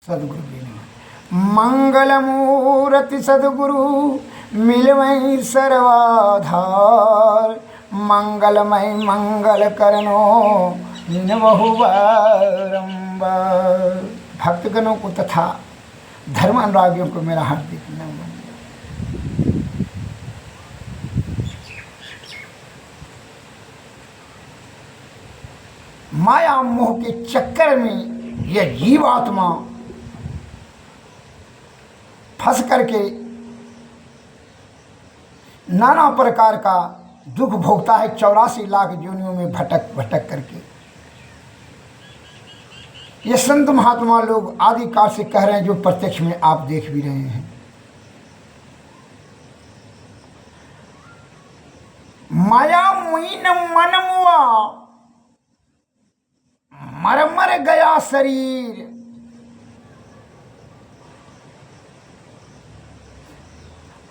सदगुरु भी नहीं। मंगल मूर्ति सदगुरु मिलवई सर्वाधार, मंगलमय मंगल करनो निन बहु बारंबार। भक्तगणों को तथा धर्म अनुरागियों को मेरा हार्दिक नमन। माया मोह के चक्कर में यह जीवात्मा फंस करके नाना प्रकार का दुख भोगता है, 84 लाख योनियों में भटक भटक करके। ये संत महात्मा लोग आदिकाल से कह रहे हैं, जो प्रत्यक्ष में आप देख भी रहे हैं। माया मुइन मन मुआ, मर मर गया शरीर,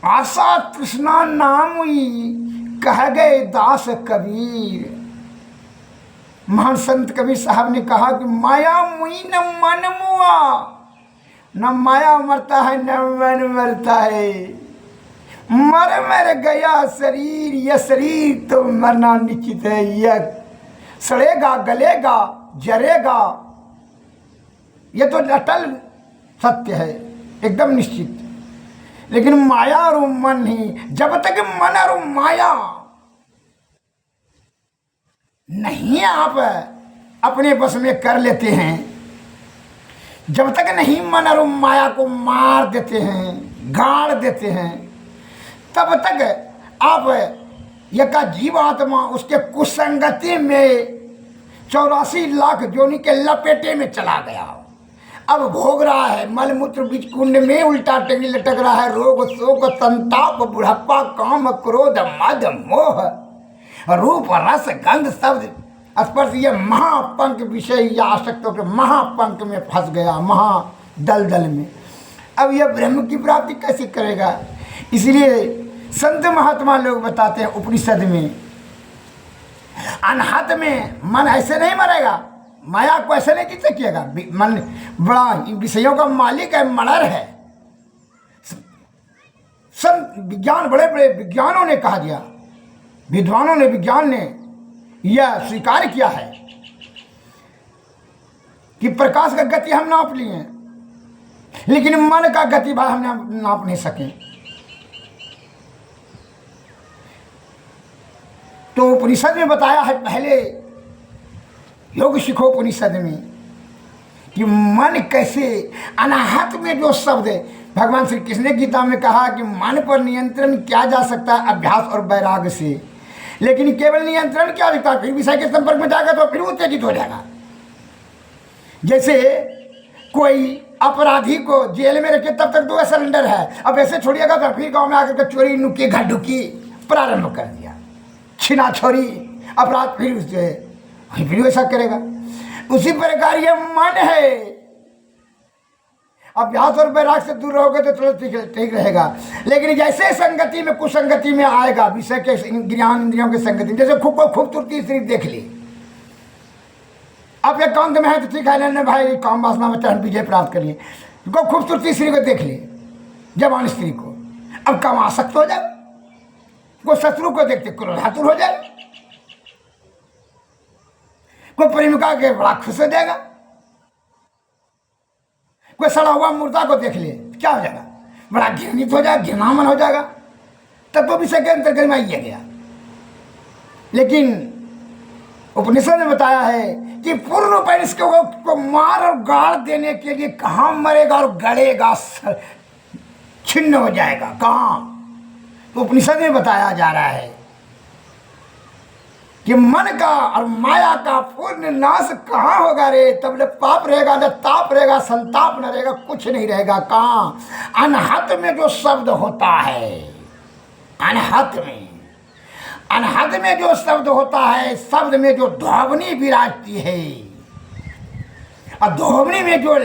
आशा तृष्णा नाम हुई कह गए दास कबीर। महान संत कबीर साहब ने कहा कि माया मुई न मन मुआ, न माया मरता है न मन मरता है, मर मर गया शरीर। यह शरीर तो मरना निश्चित है, यह सड़ेगा गलेगा जरेगा, यह तो अटल सत्य है, एकदम निश्चित। लेकिन माया और मन ही, जब तक मन और माया नहीं आप अपने बस में कर लेते हैं, जब तक नहीं मन और माया को मार देते हैं, गाड़ देते हैं, तब तक आप यह का जीवात्मा उसके कुसंगति में 84 लाख योनि के लपेटे में चला गया। अब भोग रहा है मलमूत्र बीज कुंड में, उल्टा टेंगी लटक रहा है, रोग शोक संताप बुढ़ापा काम क्रोध मद मोह रूप रस गंध शब्द स्पर्श, ये महापंक विषय या आसक्तों के महापंक में फंस गया, महादलदल में। अब यह ब्रह्म की प्राप्ति कैसे करेगा? इसलिए संत महात्मा लोग बताते हैं उपनिषद में, अनहत में मन ऐसे नहीं मरेगा, माया को ऐसे नहीं जीत सकिएगा। मन बड़ा विषयों का मालिक है, मणर है। संत विज्ञान, बड़े बड़े विज्ञानों ने कहा दिया, विद्वानों ने, विज्ञान ने यह स्वीकार किया है कि प्रकाश का गति हम नाप लिए, लेकिन मन का गति भाई हम नाप नहीं सके। तो उपनिषद में बताया है, पहले योग शिखोपनिषद में, कि मन कैसे, अनाहत में जो शब्द है, भगवान श्री कृष्ण ने गीता में कहा कि मन पर नियंत्रण किया जा सकता है अभ्यास और वैराग्य से, लेकिन केवल नियंत्रण क्या दिखता है, फिर विषय के संपर्क में जाएगा तो फिर उत्तेजित हो जाएगा। जैसे कोई अपराधी को जेल में रखे तब तक 2 सिलेंडर है, अब ऐसे छोड़िएगा तो फिर गांव में आकर के चोरी नुकी घडुकी प्रारंभ कर दिया, छीना छोरी अपराध, फिर ऐसा करेगा। उसी प्रकार ये मन है, अभ्यास और वैराग से दूर रहोगे तो थोड़ा ठीक रहेगा, लेकिन जैसे संगति में कुसंगति में आएगा, विषय के ज्ञान इंद्रियों की संगति, जैसे खूबसूरती स्त्री देख ली, आप एकांत में है तो ठीक है, लेने भाई काम वासना में चरण विजय प्राप्त करिए, खूबसूरती स्त्री को देख ली, जवान स्त्री को, अब काम आसक्त हो जाए, कोई शत्रु को देखते क्रोधातुर हो जाए, कोई प्रेमिका के बड़ा खुश हो जाएगा, कोई सड़ा हुआ मुर्दा को देख ले क्या हो जाएगा, बड़ा घृणित हो जाएगा, घृणामन हो जाएगा, तब तो विषय के अंतर्गत में आइए गया। लेकिन उपनिषद ने बताया है कि पूर्ण पैरिस को मार और गाड़ देने के लिए कहाँ मरेगा और गड़ेगा, छिन्न हो जाएगा कहाँ। तो उपनिषद में बताया जा रहा है कि मन का और माया का पूर्ण नाश कहाँ होगा रे, तब न पाप रहेगा, न ताप रहेगा, संताप न रहेगा, कुछ नहीं रहेगा। कहाँ? अनहत में जो शब्द होता है, अनहत में जो शब्द होता है, शब्द में जो ध्वनि विराजती है, और ध्वनि में जो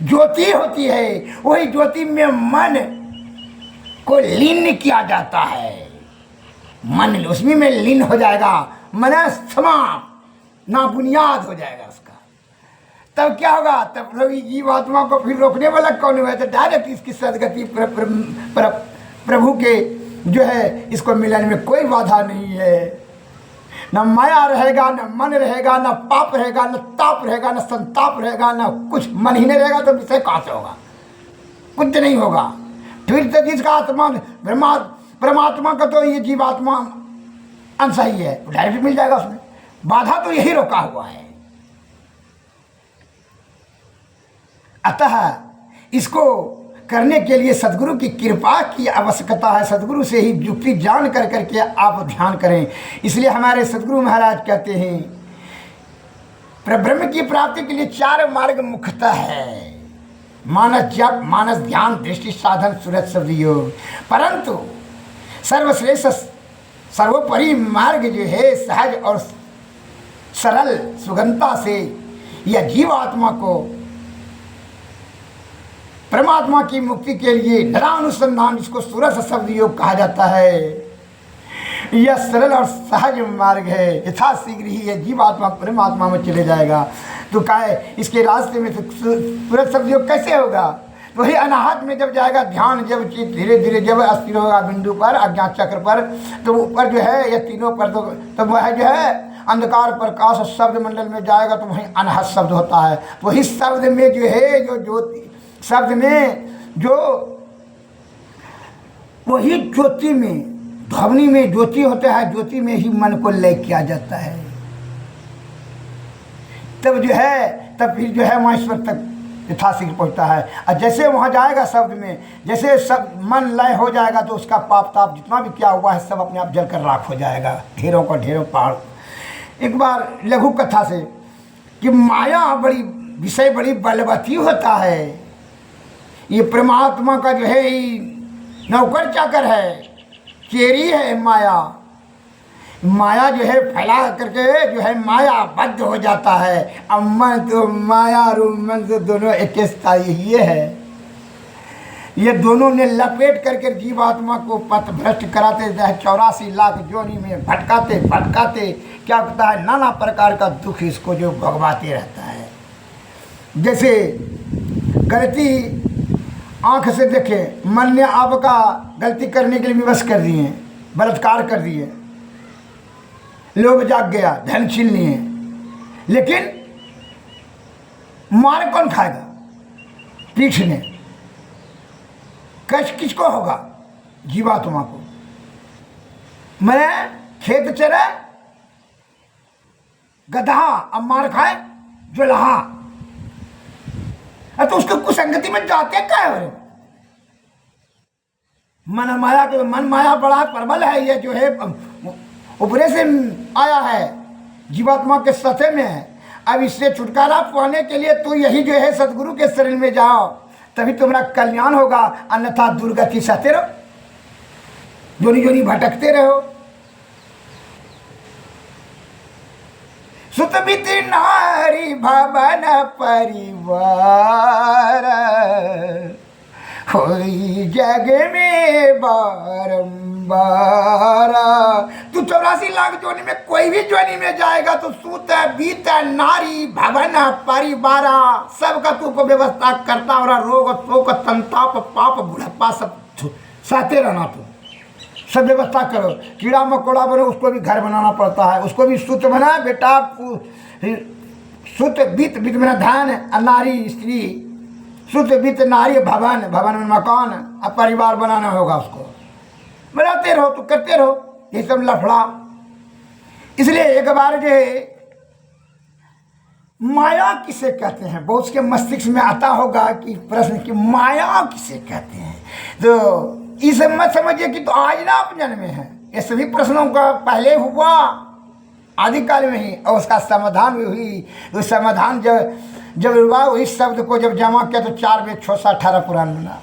ज्योति होती है, वही ज्योति में मन को लीन किया जाता है। मन उसमें में लीन हो जाएगा, मन समाप्त ना बुनियाद हो जाएगा उसका। तब क्या होगा? तब लोग जीवात्मा को फिर रोकने वाला कौन हुआ? तो डायरेक्ट इसकी सदगति प्रभु के जो है इसको मिलने में कोई बाधा नहीं है। न माया रहेगा, न मन रहेगा, न पाप रहेगा, न ताप रहेगा, न संताप रहेगा, न कुछ। मन ही नहीं रहेगा तो विषय कहाँ से होगा? कुछ नहीं होगा। फिर तो जिसका आत्मा परमात्मा का तो ये जीवात्मा अंश ही है, डायरेक्ट मिल जाएगा उसमें। बाधा तो यही रोका हुआ है। अतः इसको करने के लिए सदगुरु की कृपा की आवश्यकता है। सदगुरु से ही युक्ति जान कर करके आप ध्यान करें। इसलिए हमारे सदगुरु महाराज कहते हैं ब्रह्म की प्राप्ति के लिए 4 मार्ग मुख्यतः है। मानस जप, मानस ध्यान, दृष्टि साधन, सूरत शब्द योग। परंतु सर्वश्रेष्ठ सर्वोपरि मार्ग जो है सहज और सरल सुगमता से यह जीवात्मा को परमात्मा की मुक्ति के लिए निरानुसंधान, इसको सूरत शब्द योग कहा जाता है। यह सरल और सहज मार्ग है। यथाशीघ्र ही यह जीवात्मा परमात्मा में चले जाएगा। तो क्या है इसके रास्ते में सूरत शब्द योग कैसे होगा? तो वही अनाहत में जब जाएगा ध्यान, जब चित्त धीरे धीरे जब अस्थिर होगा बिंदु पर, अज्ञात चक्र पर, तो ऊपर जो है यह तीनों पर तो वह जो है अंधकार प्रकाश शब्द मंडल में जाएगा तो वहीं अनाहत शब्द होता है। वही शब्द में जो है जो ज्योति शब्द में जो वही ज्योति में ध्वनि में ज्योति होता है, ज्योति में ही मन को लय किया जाता है। तब जो है तब फिर जो है वहाँ ईश्वर तक यथाशीघ्र पहुँचता है। और जैसे वहाँ जाएगा शब्द में, जैसे सब मन लय हो जाएगा तो उसका पाप ताप जितना भी क्या हुआ है सब अपने आप जलकर राख हो जाएगा। ढेरों का ढेरों पहाड़। एक बार लघु कथा से कि माया बड़ी विषय बड़ी बलवती होता है। ये परमात्मा का जो है नौकर चाकर है, चेरी है माया। माया जो है फैला करके जो है माया बद्ध हो जाता है। अब मन तो माया और मन तो दोनों एक ही है। ये दोनों ने लपेट करके जीवात्मा को पथ भ्रष्ट कराते हैं। 84 लाख जोनी में भटकाते भटकाते क्या होता है, नाना प्रकार का दुख इसको जो भोगवाते रहता है। जैसे गलती आँख से देखे, मन ने आपका गलती करने के लिए विवश कर दिए, बलात्कार कर दिए, लोग जाग गया, धन छीन लिए, लेकिन मार कौन खाएगा? पीठ ने। कष्ट किसको होगा? जीवात्मा को। मैं खेत चरे गधा, अब मार खाए जुल्हा। तो उसको कुसंगति में जाते क्या है? मन माया बड़ा प्रबल है। ये जो है ऊपरे से आया है, जीवात्मा के सतह में है। अब इससे छुटकारा पाने के लिए तो यही जो है सदगुरु के शरण में जाओ, तभी तुम्हारा कल्याण होगा। अन्यथा दुर्गति सहते रहो, जोनी जोनी भटकते रहो। सुतमिति नारी भवन परिवार होई जग में बारंबार। तू 84 लाख जोनी में कोई भी जोनी में जाएगा तो सूत बीत नारी भवन परिवार सबका तू को व्यवस्था करता और रोग शोक संताप पाप बुढ़ापा सब सहते रहना। तू सब व्यवस्था करो। कीड़ा मकोड़ा बनो उसको भी घर बनाना पड़ता है, उसको भी सूत बना बेटा। सूत बीत बीत में धन, नारी स्त्री, सूत बीत नारी भवन, भवन में मकान, अब परिवार बनाना होगा। उसको बनाते रहो तो करते रहो ये सब लफड़ा। इसलिए एक बार जो माया किसे कहते हैं, बहुत उसके मस्तिष्क में आता होगा कि प्रश्न कि माया किसे कहते हैं। तो इसे मत समझिए कि तो आज ना आप जन्मे हैं। ये सभी प्रश्नों का पहले हुआ आदिकाल में ही, और उसका समाधान भी हुई। उस समाधान जब हुआ इस शब्द को जब जमा किया तो 4 वेद 6 18 पुराण बना।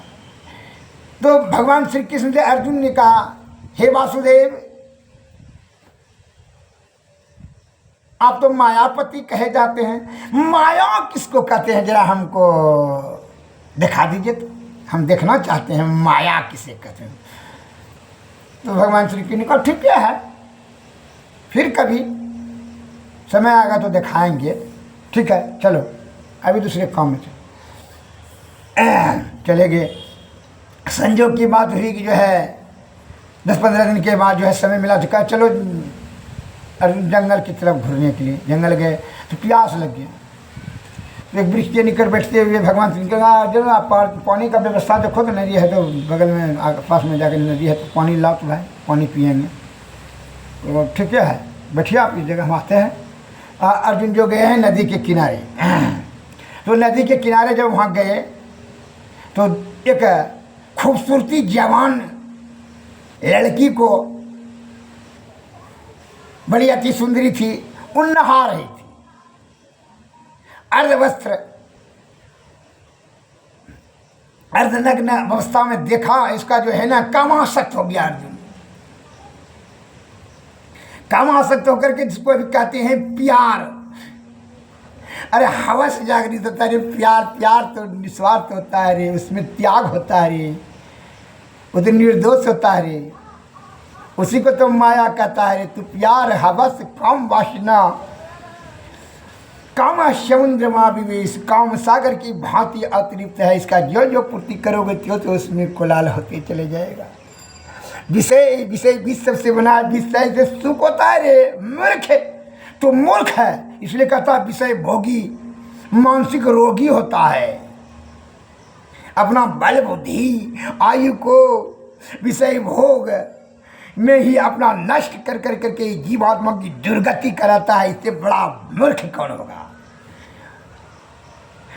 तो भगवान श्री कृष्ण से अर्जुन ने कहा, हे वासुदेव, आप तो मायापति कहे जाते हैं, माया किसको कहते हैं जरा हमको दिखा दीजिए, तो हम देखना चाहते हैं माया किसे कहते हैं। तो भगवान श्री कृष्ण ने कहा ठीक है, फिर कभी समय आएगा तो दिखाएंगे। ठीक है चलो। अभी दूसरे काम में चले गए। संजोग की बात हुई कि जो है 10-15 दिन के बाद जो है समय मिला, तो कहा चलो जंगल की तरफ घूमने के लिए। जंगल गए तो प्यास लग गया, तो एक वृक्ष के निकट बैठते हुए भगवान से कहा जरूर आप पानी का व्यवस्था देखो, तो नदी है तो बगल में पास में जाकर नदी है तो पानी लाओ, तो भाई पानी पिएंगे। तो ठीक है बैठिए आप इस जगह, हम आते हैं। अर्जुन जो गए हैं नदी के किनारे, तो नदी के किनारे जब वहाँ गए तो एक खूबसूरती जवान लड़की को, बड़ी अति सुंदरी थी, वो नहा रही थी अर्धवस्त्र अर्धनग्न अवस्था में। देखा इसका जो है ना कामासक्त हो गया अर्जुन। कामासक्त होकर के जिसको भी कहते हैं प्यार, अरे हवस जागृत होता है रे, प्यार प्यार तो निस्वार्थ होता है रे, उसमें त्याग होता है रे, वो तो निर्दोष होता है रे, उसी को तो माया कहता है रे। तू प्यार हवस काम वासना काम समुद्रमा विवेश, काम सागर की भांति अतिरिक्त है, इसका जो जो पूर्ति करोगे त्यो तो उसमें कुलाल होते चले जाएगा। विषय विषय विष सबसे बना, विषय से सुख होता है रे, मूर्ख है तो मूर्ख है, इसलिए कहता है विषय भोगी मानसिक रोगी होता है। अपना बल बुद्धि आयु को विषय भोग में ही अपना नष्ट कर कर करके जीवात्मा की दुर्गति कराता है, इससे बड़ा मूर्ख कौन होगा।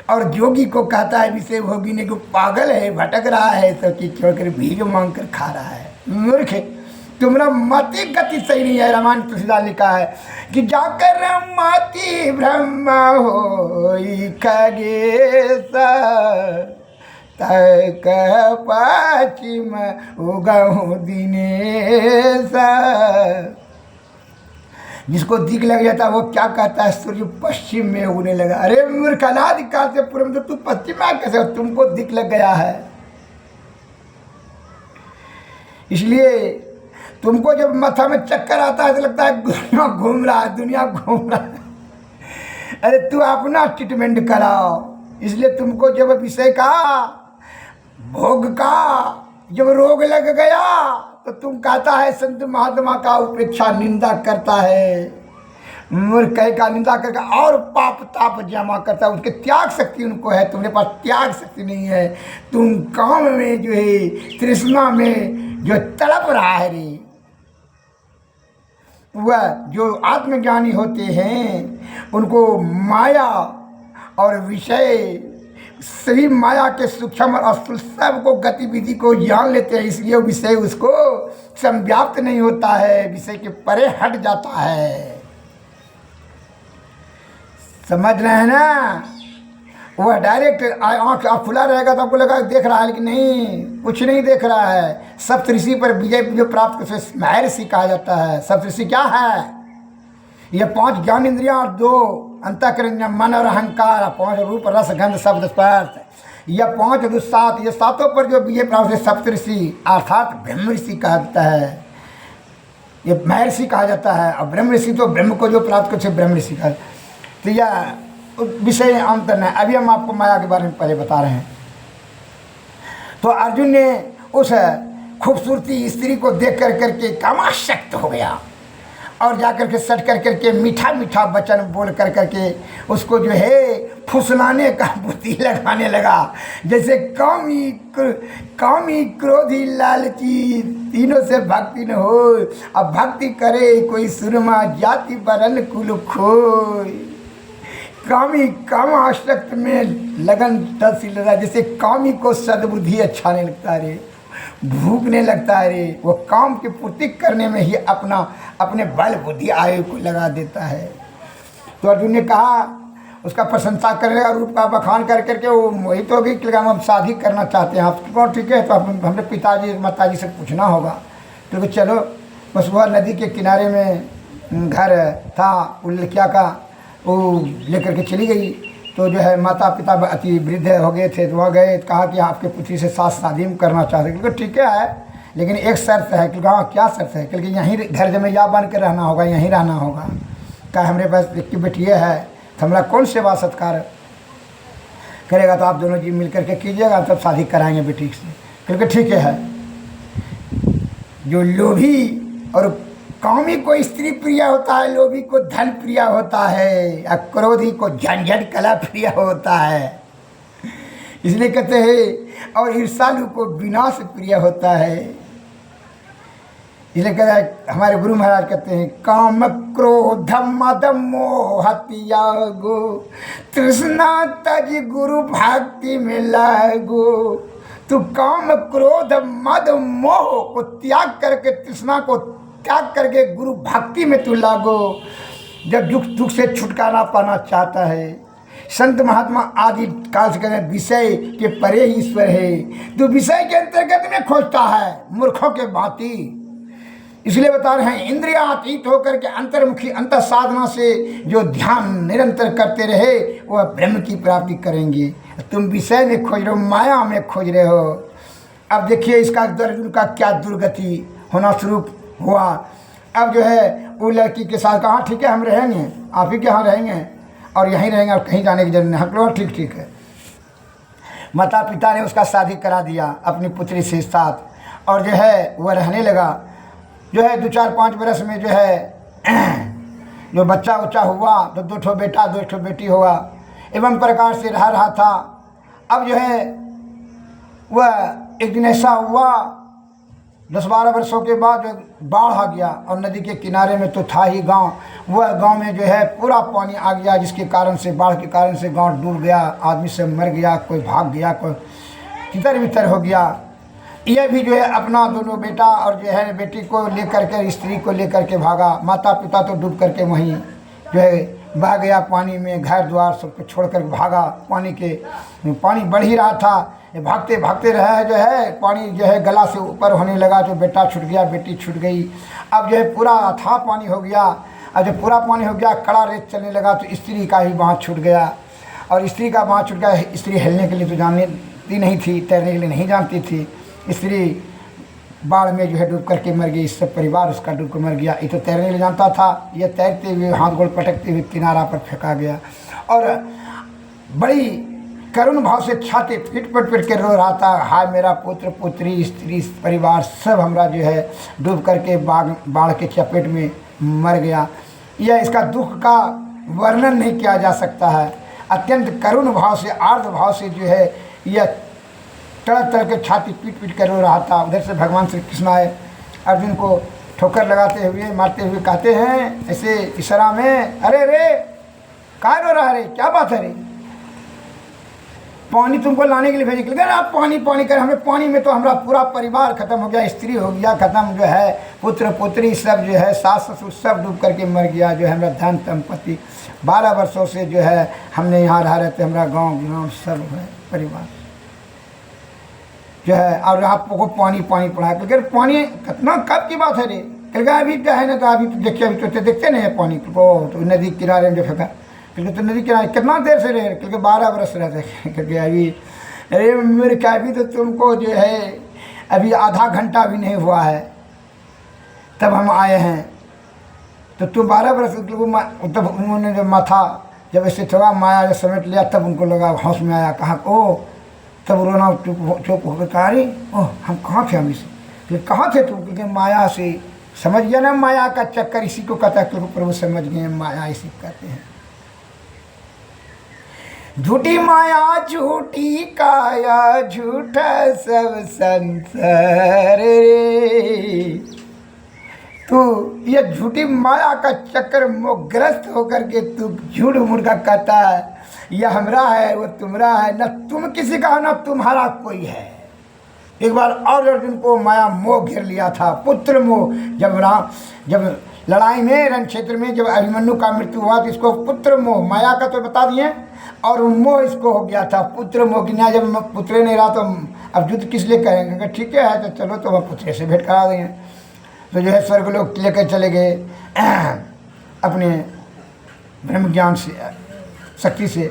और योगी को कहता है विषय भोगी ने को पागल है, भटक रहा है, सब चीज छोड़कर भीख मांग कर खा रहा है, मूर्ख है, तुम्हारा मति गति सही नहीं है। रामायण तुलसीदास लिखा है कि जाकर मति ब्रह्म होई खगेश तक पश्चिम उगहु दिनेश। जिसको दिख लग जाता है वो क्या कहता है सूर्य पश्चिम में उगने लगा। अरे मूर्ख, अनादिकाल से पूर्व में तो तू पश्चिम में कैसे हो, तुमको दिख लग गया है। इसलिए तुमको जब माथा में चक्कर आता है तो लगता है दुनिया घूम रहा है, दुनिया घूम रहा है। अरे तू अपना ट्रीटमेंट कराओ। इसलिए तुमको जब विषय का भोग का जब रोग लग गया तो तुम कहता है संत महात्मा का उपेक्षा निंदा करता है, मूर्ख का निंदा करके और पाप ताप जमा करता है। उसके त्याग शक्ति उनको है, तुम्हारे पास त्याग शक्ति नहीं है। तुम काम में जो है तृष्णा में जो तड़प रहा है रे, वह जो आत्मज्ञानी होते हैं उनको माया और विषय सभी माया के सूक्ष्म और स्थूल सबको गतिविधि को जान लेते हैं, इसलिए विषय उसको संव्याप्त नहीं होता है, विषय के परे हट जाता है। समझ रहे हैं ना। वह डायरेक्ट आँख खुला रहेगा तो आपको लगा देख रहा है, लेकिन नहीं, कुछ नहीं देख रहा है। सप्तऋषि पर विजय जो प्राप्त कर महर्षि कहा जाता है। सप्तऋषि क्या है? ये 5 ज्ञान इंद्रियां और 2 अंतःकरण मन और अहंकार, 5 रूप रस गंध शब्द स्पर्श, यह 5 दुस्सात, ये सातों पर जो विजय प्राप्त है सप्तऋषि अर्थात ब्रह्म ऋषि कहा जाता है। ये महर्षि कहा जाता है। और ब्रह्म ऋषि तो ब्रह्म को जो प्राप्त करते ब्रह्म ऋषि का। तो यह विषय अंतर नहीं। अभी हम आपको माया के बारे में पहले बता रहे हैं। तो अर्जुन ने उस खूबसूरती स्त्री को देख कर करके कामासक्त हो गया और जाकर के सट कर करके मीठा मीठा वचन बोल कर करके उसको जो है फुसलाने का बुद्धि लगाने लगा। जैसे कामी क्रोधी लालची तीनों से भक्ति न हो, अब भक्ति करे कोई सुरमा जाति वरण कुल खोय। कामी कामासक्त में लगन तहसील रहा, जैसे कामी को सद्बुद्धि अच्छा नहीं लगता रे, भूखने लगता है रे, वो काम की पूर्ति करने में ही अपने बल बुद्धि आयु को लगा देता है। तो अर्जुन ने कहा उसका प्रशंसा करने का रूप का बखान कर करके वो वही तो भी कि हम शादी करना चाहते हैं आप कौन, ठीक है। तो हमने पिताजी माताजी से पूछना होगा। तो चलो, बस वह नदी के किनारे में घर था उन लड़किया का, वो लेकर के चली गई। तो जो है माता पिता अति वृद्ध हो गए थे, तो वहाँ गए, कहा कि आपके पुत्री से साथ शादी करना चाहते हैं। क्योंकि ठीक है, लेकिन एक शर्त है। क्योंकि हाँ क्या शर्त है? क्योंकि यहीं घर जमैया बन के रहना होगा, यहीं रहना होगा। क्या हमारे पास एक बेटिए है तो हमारा कौन सेवा सत्कार करेगा तो आप दोनों जी मिल करके कीजिएगा, तब शादी कराएंगे बेटी से। क्योंकि ठीक है, जो लोभी और कामी को स्त्री प्रिय होता है, लोभी को धन प्रिय होता है, और क्रोधी को झंझट कला प्रिय होता है। इसलिए कहते हैं, और ईर्षालु को विनाश प्रिय होता है। इसलिए कहते हैं, हमारे गुरु महाराज कहते हैं, काम क्रोध मद मोह त्यागो, तृष्णा तज गुरु भक्ति में लागो। तू काम क्रोध मद मोह को त्याग करके, तृष्णा को त्याग करके गुरु भक्ति में तू लागो। जब दुख से छुटकारा पाना चाहता है, संत महात्मा आदि काल से कहते हैं, विषय के परे ईश्वर है। तू विषय के अंतर्गत में खोजता है मूर्खों के भांति। इसलिए बता रहे हैं, इंद्रियातीत होकर के अंतर्मुखी अंतर साधना से जो ध्यान निरंतर करते रहे, वह ब्रह्म की प्राप्ति करेंगे। तुम विषय में खोज रहे हो, माया में खोज रहे हो। अब देखिए इसका अर्जुन का क्या दुर्गति होना शुरू हुआ। अब जो है वो लड़की के साथ कहा, ठीक है हम रहेंगे, आप ही के यहाँ रहेंगे और यहीं रहेंगे, और कहीं जाने की जरूरत नहीं। हम लोग ठीक ठीक है। माता पिता ने उसका शादी करा दिया अपनी पुत्री से साथ, और जो है वह रहने लगा। जो है 2-4-5 बरस में जो है जो बच्चा उच्चा हुआ तो 2 ठो बेटा 2 ठो बेटी हुआ, एवं प्रकार से रहा था। अब जो है वह एक दिन ऐसा हुआ, 10-12 वर्षों के बाद बाढ़ आ गया, और नदी के किनारे में तो था ही गांव। वह गांव में जो है पूरा पानी आ गया, जिसके कारण से, बाढ़ के कारण से गांव डूब गया, आदमी सब मर गया, कोई भाग गया, कोई तितर बितर हो गया। यह भी जो है अपना दोनों बेटा और जो है बेटी को लेकर के, स्त्री को लेकर के भागा। माता पिता तो डूब करके वहीं जो है बह गया पानी में, घर द्वार सबको छोड़ कर भागा। पानी बढ़ ही रहा था, भागते भागते रहे, जो है पानी जो है गला से ऊपर होने लगा, तो बेटा छूट गया, बेटी छूट गई। अब जो है पूरा अथाह पानी हो गया। अब जब पूरा पानी हो गया, कड़ा रेत चलने लगा, तो स्त्री का ही बाँह छूट गया। और स्त्री का बाँह छूट गया, स्त्री हिलने के लिए तो जानती नहीं थी, तैरने के लिए नहीं जानती थी। स्त्री बाढ़ में जो है डूब करके मर गई, सब परिवार उसका डूब कर मर गया। ये तो तैरने के लिए जानता था, ये तैरते हुए हाथ गोड़ पटकते हुए किनारा पर फेंका गया, और बड़ी करुण भाव से छाती पीट के रो रहा था, हाय मेरा पुत्र पुत्री स्त्री परिवार सब हमारा जो है डूब करके बाढ़ के चपेट में मर गया। यह इसका दुख का वर्णन नहीं किया जा सकता है। अत्यंत करुण भाव से, आर्द्र भाव से जो है यह तड़प के छाती पीट कर रो रहा था। उधर से भगवान श्री कृष्ण आए, अर्जुन को ठोकर लगाते हुए, मारते हुए कहते हैं ऐसे इशारा में, अरे रे क्या रो रहा है रे, क्या बात है रे, पानी तुमको लाने के लिए भेजे। लेकिन आप पानी पानी कर, हमें पानी में तो हमारा पूरा परिवार खत्म हो गया, स्त्री हो गया खत्म, जो है पुत्र पुत्री सब जो है सास ससुर सब डूब करके मर गया। जो है हमारा धन संपत्ति 12 वर्षों से जो है हमने यहाँ रह रहे थे, हमारा गाँव सब है परिवार जो है, और आपको पानी पानी पड़ा। क्योंकि पानी कितना कब की बात है रे, क्योंकि अभी क्या है ना, तो अभी देखिए, अभी तो देखते नहीं है पानी को, तो नदी किनारे में जो फेंका, क्योंकि तो नदी किनारे कितना देर से रहे, क्योंकि 12 बरस रहते, क्योंकि अभी अरे मेरे क्या, अभी तो तुमको जो है अभी आधा घंटा भी नहीं हुआ है तब हम आए हैं, तो तुम 12 बरस। तब उन्होंने जब माथा जब ऐसे थोड़ा माया जब समेट लिया, तब उनको लगा, होश में आया, कहाँ ओ, तब रोना चुप होकर कहा, अरे ओह हम कहाँ थे, हम इसे फिर कहाँ थे तुम, क्योंकि माया से समझ गया ना, माया का चक्कर इसी को कहता है, क्योंकि प्रभु समझ गए माया इसी कहते हैं। झूठी माया झूठी काया झूठा सब संसार रे, तू ये झूठी माया का चक्कर मोहग्रस्त होकर के तू झूठ मूठ का कहता है, यह हमरा है वो तुम्हारा है, न तुम किसी का न तुम्हारा कोई है। एक बार और अर्जुन को माया मोह घेर लिया था, पुत्र मोह। जब लड़ाई में रण क्षेत्र में जब अभिमन्यु का मृत्यु हुआ, तो इसको पुत्र मोह, माया का तो बता दिए, और मोह इसको हो गया था, पुत्र मोह की। जब पुत्र नहीं रहा तो अब युद्ध किस लिए करेंगे, ठीक है तो चलो तो वह पुत्र से भेंट करा देंगे। तो जो है स्वर्ग लोग लेकर चले गए अपने ब्रह्म ज्ञान से, शक्ति से,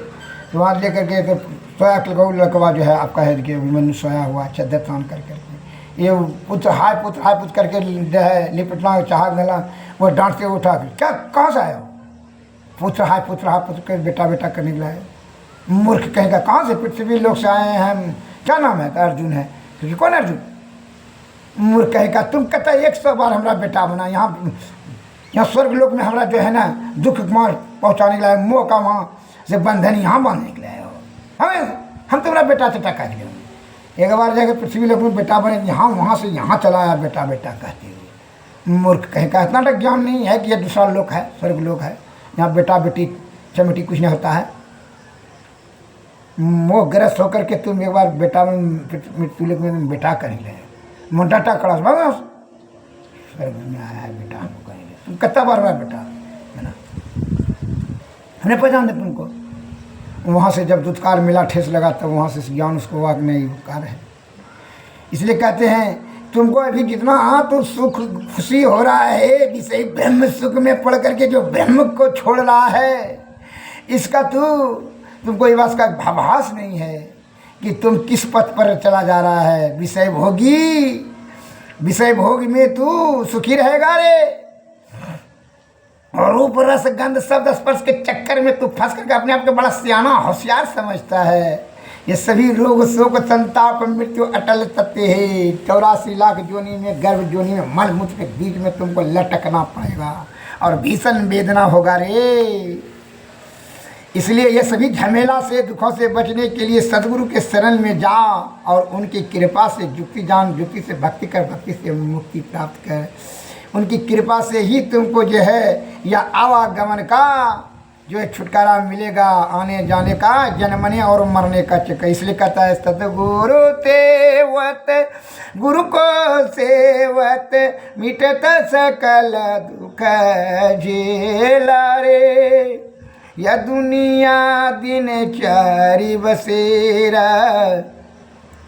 तो वहाँ लेकर के तो सोया लड़कवा जो है आपका है कि अभिमन्यु सोया हुआ चद्दर तान करके, ये पुत्र हाय पुत्र करके जो है लिपटना चाह गला, वो डांटते उठा, क्या कहाँ से आया हो, पुत्र हाय पुत्र कर बेटा बेटा करने लगा है। मूर्ख कहेगा कहाँ से पृथ्वी लोक से आए हैं हम, क्या नाम है? तो अर्जुन है। क्योंकि कौन अर्जुन? मूर्ख कहेगा तुम कहता 100 बार हमारा बेटा बना, यहाँ स्वर्ग लोक में हमारा जो है ना दुख पहुँचाने के लिए मोह का वहाँ से बंधन यहाँ बांधने के लिए हो, हम तुम्हारा बेटा चटा कह दिए। एक बार जाकर पृथ्वी लोक में बेटा बने, यहाँ वहाँ से यहाँ चला आया बेटा बेटा कहते हुए। मूर्ख कहेगा इतना तक ज्ञान नहीं है कि यह दूसरा लोक है, स्वर्ग लोक है, यहाँ बेटा बेटी चमेटी कुछ नहीं होता है। मोहग्रस्त होकर के तुम एक बार बेटा मृत्यु लोक में बेटा कर ही ले, मोटाटा कड़ा स्वर्ग में आया है बेटा हमको करेंगे, तुम कितना बार बेटा है ना, हमने पहचान तुमको। वहाँ से जब दुत्कार मिला ठेस लगा तब वहाँ से ज्ञान उसको वाक नहीं उपकार है। इसलिए कहते हैं तुमको अभी कितना तो सुख खुशी हो रहा है विषय ब्रह्म सुख में पढ़ करके, जो ब्रह्म को छोड़ रहा है इसका तुमको ये बात का भावास नहीं है कि तुम किस पथ पर चला जा रहा है। विषय भोगी, विषय भोग में तू सुखी रहेगा रे, और रूप रस गंध शब्द स्पर्श के चक्कर में तू फंस करके अपने आप को बड़ा सियाना होशियार समझता है। ये सभी रोग शोक संताप मृत्यु अटल तत्व है। 84 लाख जोनी में गर्भ जोनी में मल मूत्र के बीच में तुमको लटकना पड़ेगा और भीषण वेदना होगा रे। इसलिए ये सभी झमेला से दुखों से बचने के लिए सदगुरु के शरण में जा और उनकी कृपा से जुक्ति जान, जुक्ति से भक्ति कर, भक्ति से मुक्ति प्राप्त कर। उनकी कृपा से ही तुमको जो है या आवागमन का जो है छुटकारा मिलेगा, आने जाने का, जन्मने और मरने का चक्कर। इसलिए कहता है सतगुरु तेवत गुरु को सेवत मिटत सकल दुख झेला रे। या दुनिया दिन चारी बसेरा,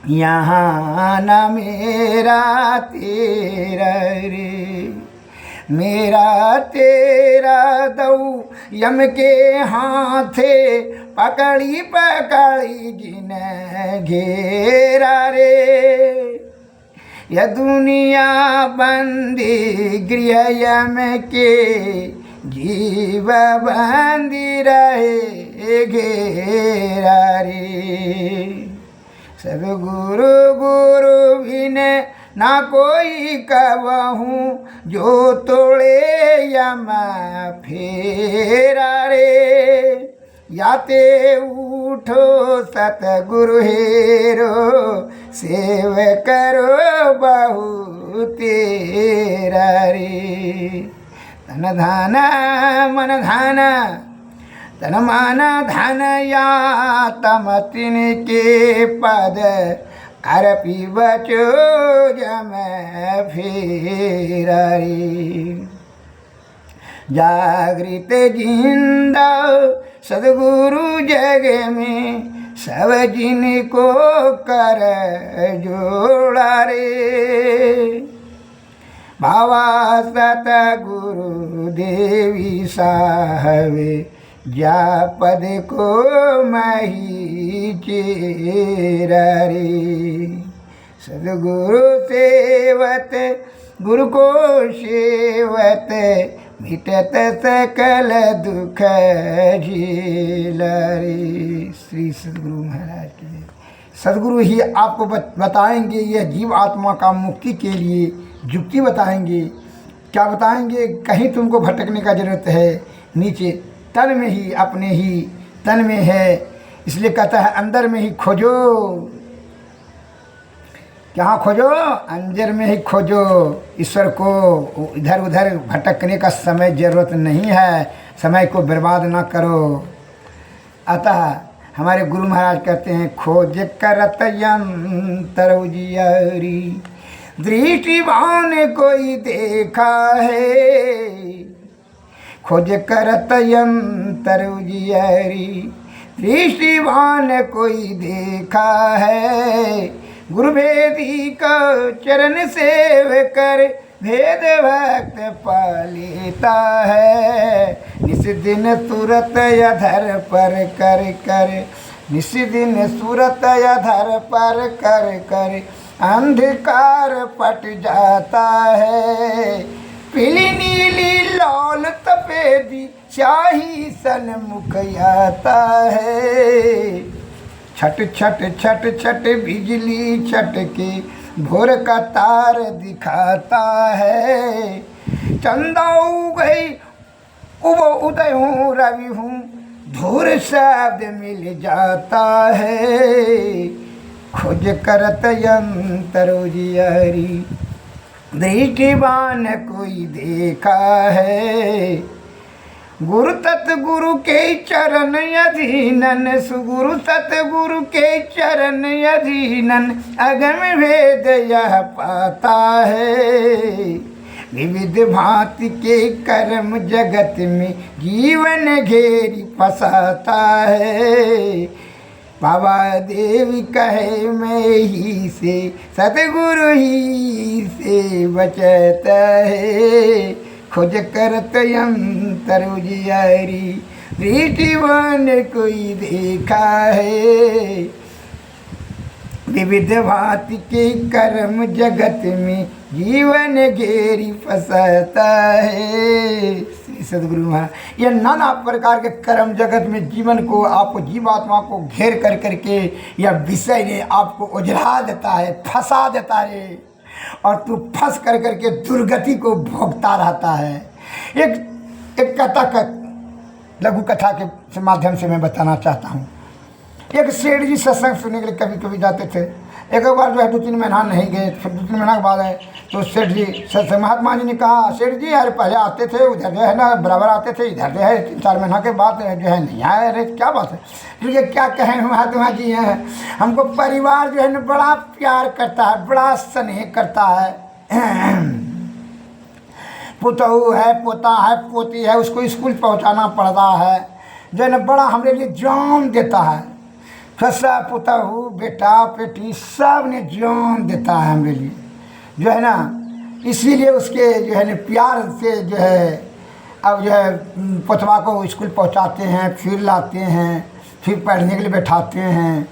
यहाँ न मेरा तेरा रे। मेरा तेरा दऊ यम के हाथे पकड़ी पकड़ी जिन घेरा रे। यह दुनिया बंदी गृह यम के जीव बंदी रहे घेरा रे। सदगुरु गुरु बिन ना कोई कबहूँ, जो तोड़े यम फेरा रे। याते उठो सतगुरु हेरो, सेव करो बहु तेरा रे। तन धन मन धन तन मन धन या तम तिनके पद अर्पी बचो जम फेरा रे। जागृत जिंदा सदगुरु जग में सब जिनको कर जोड़ा रे। बाबा सतगुरु देवी साहबे जा पद को मही चेरा रे। सदगुरु सेवत गुरु को सेवत मिटत सकल दुख झेला रे। श्री सदगुरु महाराज की। सदगुरु ही आपको बताएंगे यह जीव आत्मा का मुक्ति के लिए युक्ति बताएंगे। क्या बताएंगे? कहीं तुमको भटकने का जरूरत है, नीचे तन में ही, अपने ही तन में है। इसलिए कहता है अंदर में ही खोजो। कहाँ खोजो? अंदर में ही खोजो ईश्वर को। इधर उधर भटकने का समय जरूरत नहीं है, समय को बर्बाद ना करो। अतः हमारे गुरु महाराज कहते हैं खोज करत यंतर उजियारी, दृष्टिवान कोई देखा है। खोज करत यंतर उजियारी, दृष्टिवान कोई देखा है। गुरु भेदी का चरण सेव कर, भेद भक्त पालिता है। निस दिन तुरत अधर पर कर कर, निस दिन सूरत अधर पर कर कर, अंधकार पट जाता है। पीली नीली लाल तपेदी चाही सन्मुख आता है। छट छट छट छट बिजली छटके भोर का तार दिखाता है। चंदा गई उबो उदय हूँ रवि हूँ धूर शब्द मिल जाता है। खोज करत यंत्र उजियारी दृष्टिवान कोई देखा है। गुरु तत्गुरु के चरण अधीनन सुगुरु सतगुरु के चरण अधीनन अगम भेद यह पाता है। विविध भांति के कर्म जगत में जीवन घेरी फंसाता है। बाबा देवी कहे मैं ही से सतगुरु ही से बचता है। खोज करत यंत्र उजियारी दृष्टिवान कोई देखा है। विविध भांति के कर्म जगत में जीवन घेरी फंसाता है। श्री सद्गुरु महाराज यह नाना प्रकार के कर्म जगत में जीवन को आपको जीवात्मा को घेर कर करके यह विषय ने आपको उजड़ा देता है, फंसा देता है और तू फंस कर करके दुर्गति को भोगता रहता है। एक कथा का लघु कथा के माध्यम से मैं बताना चाहता हूँ। एक सेठ जी सत्संग सुनने के लिए कभी कभी जाते थे। एक बार जो है 2-3 महीना नहीं गए, फिर 2-3 महीना के बाद आए तो सेठ जी महात्मा जी ने कहा सेठ जी अरे पहले आते थे उधर जो है ना बराबर आते थे, इधर जो है 3-4 महीना के बाद जो है नहीं आए। अरे क्या बात है? क्योंकि क्या कहें महात्मा जी हैं, हमको परिवार जो है ना बड़ा प्यार करता है, बड़ा स्नेह करता है। पुतहू है, पोता है, पोती है, उसको स्कूल पहुंचाना पड़ता है, जो है ना बड़ा हमारे लिए जान देता है। ससा पुतहू बेटा बेटी सब ने जान देता है हमारे लिए, जो है ना। इसीलिए उसके जो है ना प्यार से जो है अब जो है पुतवा को स्कूल पहुंचाते हैं, फिर लाते हैं, फिर पढ़ने के लिए बैठाते हैं,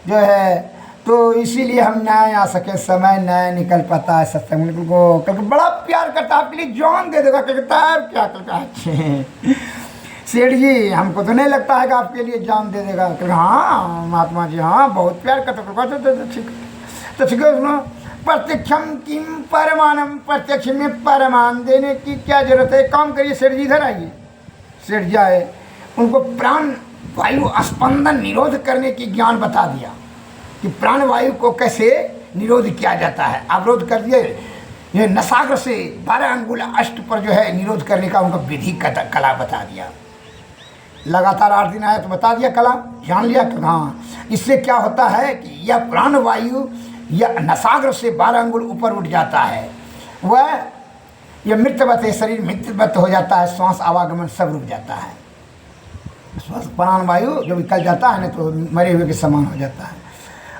जो है। तो इसीलिए हम ना आ सके, समय न निकल पाता है सत्संग को। क्योंकि बड़ा प्यार करता है, आपके लिए जान दे देगा। कहता है क्या करता है? अच्छे सेठ जी हमको तो नहीं लगता है कि आपके लिए जान दे देगा। तो हाँ महात्मा जी हाँ बहुत प्यार करते। ठीक तो ठीक है सुनो, प्रत्यक्षम किम परमानम, प्रत्यक्ष में परमान देने की क्या जरूरत है? काम करिए सेठ जी इधर आइए। सेठ जी आए, उनको प्राण वायु स्पंदन निरोध करने की ज्ञान बता दिया कि प्राण वायु को कैसे निरोध किया जाता है। अवरोध कर दिए, ये नसाग्र से 12 अंगुल अष्ट पर जो है निरोध करने का उनको विधि कला बता दिया। लगातार 8 दिन आया तो बता दिया, कला जान लिया कि हाँ इससे क्या होता है कि यह प्राण वायु या नसाग्र से 12 अंगुल ऊपर उठ जाता है, वह यह मृत्यवत है, शरीर मृत्यवत हो जाता है, श्वास आवागमन सब रुक जाता है। श्वास प्राण वायु जो निकल जाता है ना तो मरे हुए के समान हो जाता है।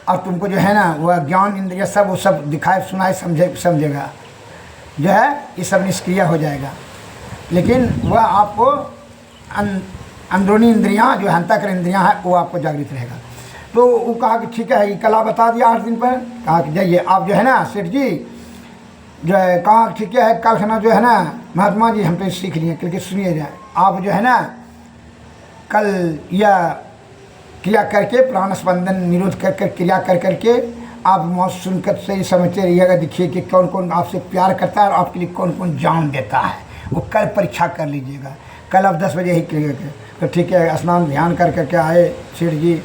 और तुमको जो है ना वह ज्ञान इंद्रिय सब वो सब दिखाए सुनाए समझेगा, जो है ये सब निष्क्रिय हो जाएगा। लेकिन वह आपको अंदरूनी इंद्रियां जो अंतःकरण इंद्रियां हैं वो आपको जागृत रहेगा। तो वो कहा कि ठीक है, ये कला बता दिया 8 दिन पर। कहा कि जाइए आप जो है ना सेठ जी जो है, कहा ठीक है कल खाना जो है ना महात्मा जी हम तो सीख लिए। क्योंकि सुनिए जाए, आप जो है ना कल यह क्रिया करके प्राण स्पंदन निरोध कर क्रिया कर करके आप मौत सुनकर से ही समझते रहिएगा। देखिए कि कौन कौन आपसे प्यार करता है और आपके लिए कौन कौन जान देता है, वो कल परीक्षा कर लीजिएगा। कल आप 10 बजे ही क्रिया कर। तो ठीक है, स्नान ध्यान कर करके आए सेठ जी।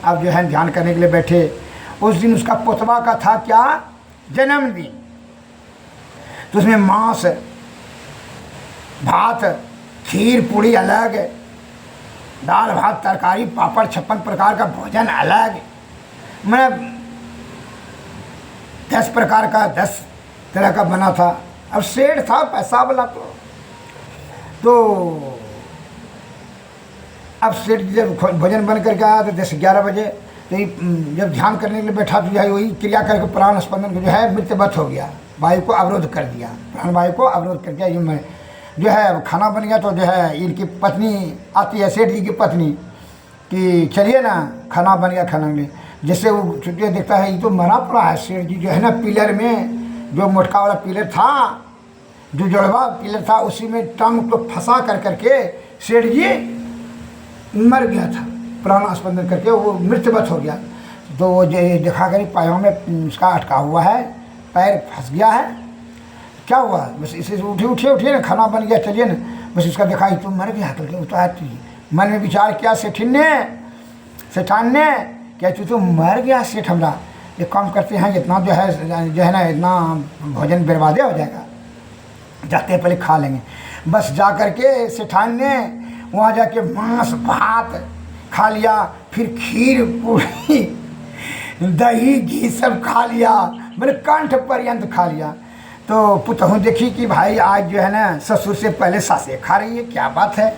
अब जो है ध्यान करने के लिए बैठे। उस दिन उसका पोतवा का था क्या जन्मदिन, तो उसमें मांस भात खीर पूड़ी अलग, दाल भात तरकारी पापड़ 56 प्रकार का भोजन अलग, मैं 10 प्रकार का 10 तरह का बना था। अब सेठ था पैसा वाला तो अब सेठ जब भोजन बन करके आया तो 10-11 बजे तो जब ध्यान करने के लिए बैठा तो वही क्रिया करके प्राण स्पंदन को जो है मृत्यवत हो गया, वायु को अवरोध कर दिया, प्राण वायु को अवरोध कर दिया। ये मैं जो है खाना बन गया तो जो है इनकी पत्नी आती है, सेठ जी की पत्नी, कि चलिए ना खाना बन गया, खाना में जैसे वो छुट्टियाँ देखता है ये तो मरा पड़ा है। सेठ जी जो है ना पिलर में जो मोटका वाला पिलर था, जो जड़वा पिलर था उसी में टांग को फंसा कर करके सेठ जी मर गया था, प्राण स्पंदन करके वो मृत्युवत हो गया। तो वो देखा करी पायों में उसका अटका हुआ है, पैर फंस गया है, क्या हुआ, बस इसे उठिए ना, खाना बन गया, चलिए ना। बस उसका देखा ही तो मर गया करके उतार मन में विचार किया सेठान ने क्या तू तो मर गया सेठ, हमरा एक काम करते हैं, इतना जो है ना इतना भोजन बर्बादे हो जाएगा, जाते हैं पहले खा लेंगे। बस जा कर के सेठान ने वहाँ जाके मांस भात खा लिया, फिर खीर पूरी दही घी सब खा लिया, मैंने कंठ पर्यंत खा लिया। तो पुतहू देखी कि भाई आज जो है ना ससुर से पहले सासें खा रही है, क्या बात है,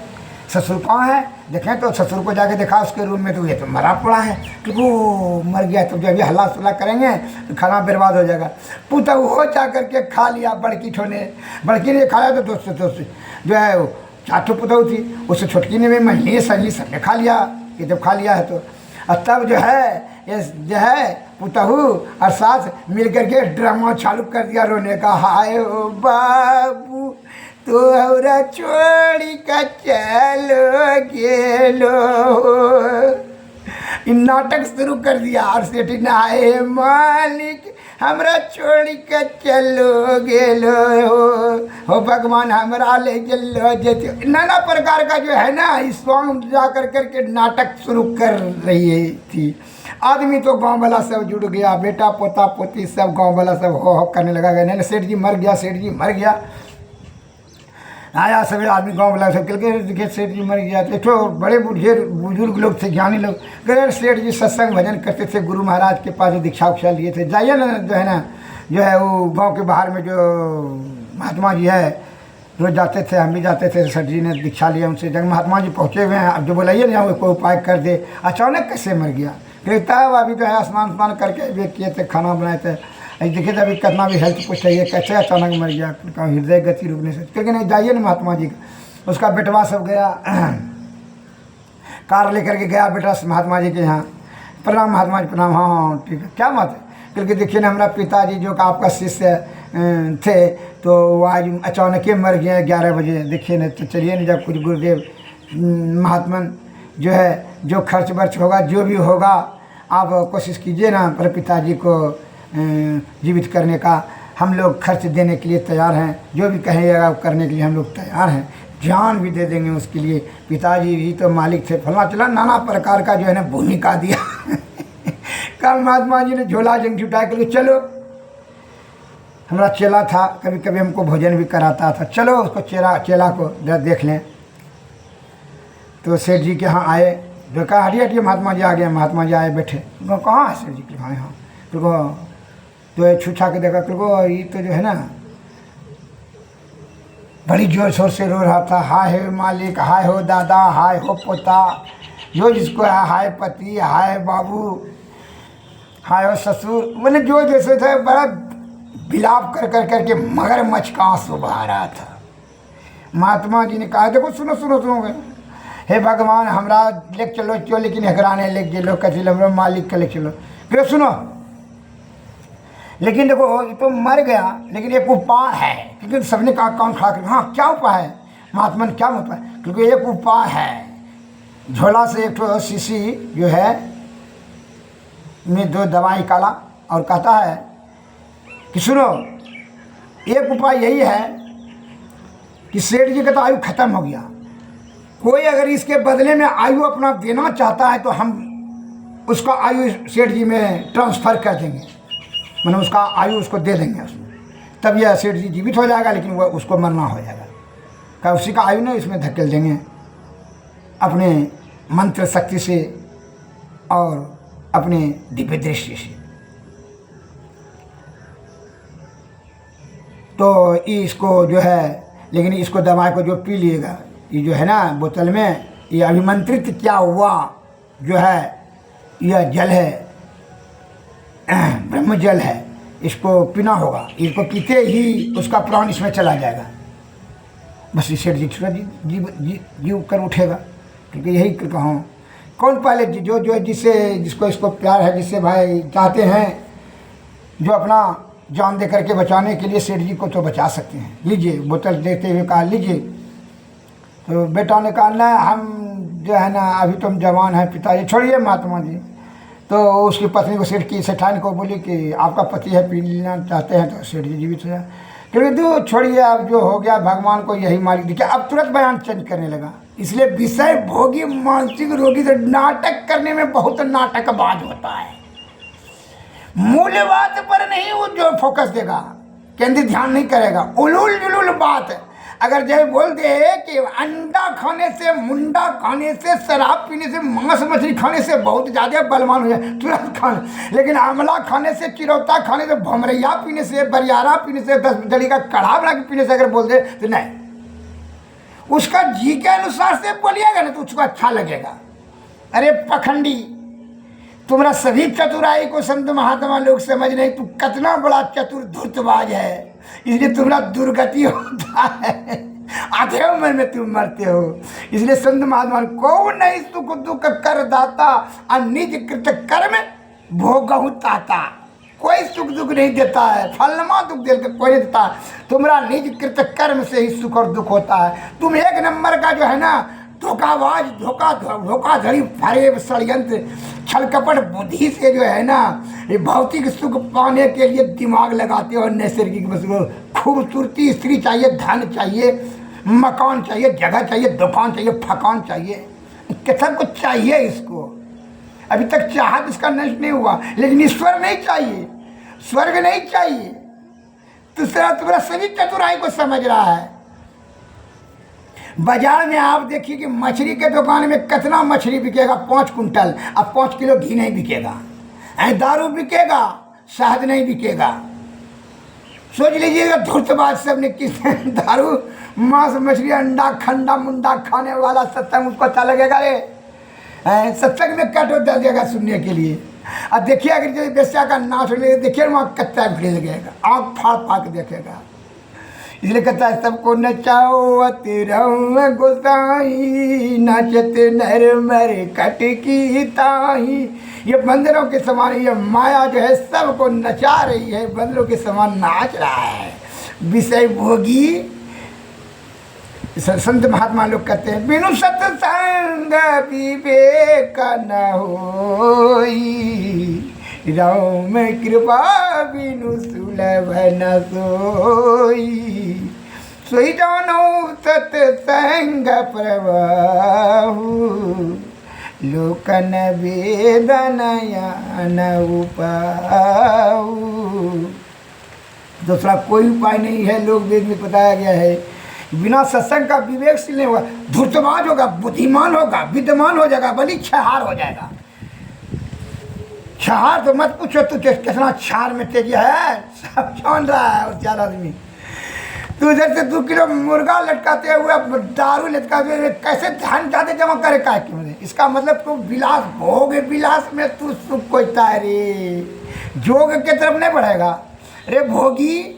ससुर कहाँ है, देखें तो ससुर को जाके देखा उसके रूम में, तो ये तो मरा पड़ा है, तो वो मर गया, तो जब ये हल्ला सुल्ला करेंगे तो खाना बर्बाद हो जाएगा। पुतहू हो जा करके खा लिया, बड़की ने खाया, तो दोस्त जो है वो 4 ठो पुतहू थी, उससे छोटकी ने भी महीने सही सबने खा लिया, कि जब खा लिया है तो तब जो है पुतहू और सास मिल करके ड्रामा चालू कर दिया रोने का, हाय ओ बाबू तोहरा छोड़ी का चलो गेलो, नाटक शुरू कर दिया। और सेठी ने आए मालिक हमरा छोड़ी का चलो गेलो, हो भगवान हमरा ले चलो जेते, नाना प्रकार का जो है ना इस सॉन्ग जा करके नाटक शुरू कर रही थी। आदमी तो गांव वाला सब जुड़ गया, बेटा पोता पोती सब गांव वाला सब हो करने लगा, नहीं सेठ जी मर गया, सेठ जी मर गया। आया सभी आदमी गांव वाला सब कहते देखिए सेठ जी मर गया। तो बड़े बुजुर्ग लोग थे, ज्ञानी लोग, कहते सेठ जी सत्संग भजन करते थे, गुरु महाराज के पास दीक्षा उक्षा लिए थे, जाइए ना जो है वो गांव के बाहर में जो महात्मा जी है रोज जाते थे, हम भी जाते थे, सेठ जी ने दीक्षा लिया उनसे, जब महात्मा जी पहुँचे हुए हैं, अब जो बुलाइए ना कोई उपाय कर दे, अचानक कैसे मर गया। कहता है अभी तो है स्नान करके वे किए थे, खाना बनाए थे, देखिए अभी कितना भी हेल्थ कुछ चाहिए, कैसे अचानक मर गया, हृदय गति रुकने से, क्योंकि नहीं जाइए ना महात्मा जी का। उसका बेटवा सब गया, कार लेकर के गया बेटा महात्मा जी के यहाँ, प्रणाम महात्मा जी प्रणाम, हाँ ठीक है, क्या बात है, क्योंकि देखिए ना हमारा पिताजी जो का आपका शिष्य थे, तो वो आज अचानक ही मर गए 11 बजे, देखिए ना, तो चलिए ना जब कुछ गुरुदेव महात्मन जो है जो खर्च वर्च होगा जो भी होगा आप कोशिश कीजिए ना, पर पिताजी को जीवित करने का हम लोग खर्च देने के लिए तैयार हैं, जो भी कहेगा करने के लिए हम लोग तैयार हैं, जान भी दे देंगे उसके लिए। पिताजी भी तो मालिक थे, फला चला नाना प्रकार का जो है ना भूमिका दिया। कल महात्मा जी ने झोला जंग उठा करके चलो, हमारा चेला था, कभी कभी हमको भोजन भी कराता था, चलो उसको चेला को देख लें। तो सेठ जी के यहाँ आए, जो कहा हटिए महात्मा जी आ गए, महात्मा जी आए बैठे, कहाँ है सेठ जी के यहाँ, तो ये छूछा के देखा, ये तो जो है ना बड़ी जोर शोर से रो रहा था, हाय हो मालिक, हाय हो दादा, हाय हो पोता, जो जिसको है, हाय पति, हाय बाबू, हाय हो ससुर, मैंने जो जैसे थे बड़ा विलाप करके मगरमच्छ का आंसू बहा रहा था। महात्मा जी ने कहा देखो सुनो, हे भगवान हमरा लेके चलो लेकिन हकराने लेके चलो, कैसे लो मालिक के लेके चलो, फिर सुनो, लेकिन देखो ये तो मर गया, लेकिन एक उपाय है, क्योंकि सबने कहा कौन खड़ा कर, हाँ क्या उपाय है महात्मा ने, क्या उपाय, क्योंकि एक उपाय है, झोला से एक तो शीशी जो है में 2 दवाई निकाला और कहता है कि सुनो, एक उपाय यही है कि सेठ जी का तो आयु खत्म हो गया, कोई अगर इसके बदले में आयु अपना देना चाहता है तो हम उसका आयु सेठ जी में ट्रांसफ़र कर देंगे, मैंने उसका आयु उसको दे देंगे उसमें, तब यह सेठ जी जीवित हो जाएगा, लेकिन वह उसको मरना हो जाएगा, क्या उसी का आयु ना इसमें धकेल देंगे अपने मंत्र शक्ति से और अपने दिव्य दृष्टि से। तो इसको जो है, लेकिन इसको दवाई को जो पी लिएगा, ये जो है ना बोतल में ये अभिमंत्रित क्या हुआ जो है, यह जल है, ब्रह्म जल है, इसको पीना होगा, इसको पीते ही उसका प्राण इसमें चला जाएगा, बस इसे जीव कर उठेगा, क्योंकि यही कृपा हो। कौन पहले जो जिसको इसको प्यार है, जिससे भाई चाहते हैं, जो अपना जान दे करके बचाने के लिए सेठ जी को तो बचा सकते हैं, लीजिए बोतल देते हुए कहा लीजिए, तो बेटा ने कहा ना हम जो है ना अभी तुम जवान हैं पिताजी, छोड़िए महात्मा जी। तो उसकी पत्नी को सेठ की सेठानी को बोली कि आपका पति है, पी लेना चाहते हैं तो सेठ जी जीवित हो जाए। क्योंकि तो छोड़िए, अब जो हो गया भगवान को यही मालिक दिखे। अब तुरंत बयान चेंज करने लगा। इसलिए विषय भोगी मानसिक रोगी से नाटक करने में बहुत नाटकबाज होता है। मूल बात पर नहीं वो जो फोकस देगा, केंद्रित ध्यान नहीं करेगा, उलूल जुलूल बात। अगर जब बोल दे कि अंडा खाने से, मुंडा खाने से, शराब पीने से, मांस मछली खाने से बहुत ज़्यादा बलवान हो जाए, तुरंत खाने। लेकिन आंवला खाने से, चिरौता खाने से, भमरैया पीने से, बरियारा पीने से, 10 जड़ी का कढ़ा बना के पीने से अगर बोल दे तो नहीं, उसका जी के अनुसार से बोलिएगा ना तो उसको अच्छा लगेगा। अरे पखंडी, तुम्हारा सभी चतुराई को संत महात्मा लोग समझ नहीं, तू कितना बड़ा चतुर धूर्तबाज है, इसलिए तुम्हारा दुर्गति होता है, आधे उम्र में तुम मरते हो। इसलिए संत महात्मा को नहीं सुख दुख कर दाता, निज कृत कर्म भोगहु ताता। कोई सुख दुख नहीं देता है, फलमा दुख दे कोई नहीं देता। तुम्हारा निज कृत कर्म से ही सुख और दुख होता है। तुम एक नंबर का जो है ना धोखाबाज, धोखाधड़ी, फरेब, षड्यंत्र, छल कपट बुद्धि से जो है ना ये भौतिक सुख पाने के लिए दिमाग लगाते हो। नैसर्गिक बस खूबसूरती, स्त्री चाहिए, धन चाहिए, मकान चाहिए, जगह चाहिए, दुकान चाहिए, फकान चाहिए, सब कुछ चाहिए इसको। अभी तक चाहत इसका नष्ट नहीं हुआ, लेकिन ईश्वर नहीं चाहिए, स्वर्ग नहीं चाहिए। दूसरा तुम्हारा सभी चतुराई को समझ रहा है। बाजार में आप देखिए कि मछली के दुकान में कितना मछली बिकेगा, 5 कुंटल, अब 5 किलो घी नहीं बिकेगा, दारू बिकेगा, शहद नहीं बिकेगा। सोच लीजिएगा धूर्तबाज सब ने किस दारू, मांस, मछली, अंडा, खंडा मुंडा खाने वाला सत्संग उसको अच्छा लगेगा। रे सत्संग में कट हो जाएगा सुनने के लिए। अब देखिए अगर जो बेस्या का नाच सुनिए, देखिए वहाँ कच्चा भिड़ लगेगा, आँख फाड़ फाड़ के देखेगा। इसलिए कहता है सबको नचाओ तिरंग गोसाई, नाचत नर मर कट की ताही। ये बंदरों के समान ये माया जो है सबको नचा रही है, बंदरों के समान नाच रहा है। विषय भोगी संत महात्मा लोग कहते हैं बिनु सत्संग विवेक न होई, राम कृपा बिनु सुलभ न सोई। सोई जानो सत्संग प्रभु, लोकन वेदन न उपाऊ। दूसरा कोई उपाय नहीं है, लोक वेद में बताया गया है। बिना सत्संग का विवेकशील नहीं होगा, धूर्तबाज होगा, बुद्धिमान होगा, विद्यमान हो जाएगा, बल्कि छहार हो जाएगा। छहार तो मत पूछो, तू कितना छार में तेजी है, सब जान रहा है उस 4 आदमी। तू इधर से 2 किलो मुर्गा लटकाते हुए, दारू लटकाते हुए कैसे ध्यान ज़्यादा जमा करे का कि मुझे, इसका मतलब तू विलास भोग विलास में तू सुख खोजता है रे, जोग के तरफ नहीं बढ़ेगा। अरे भोगी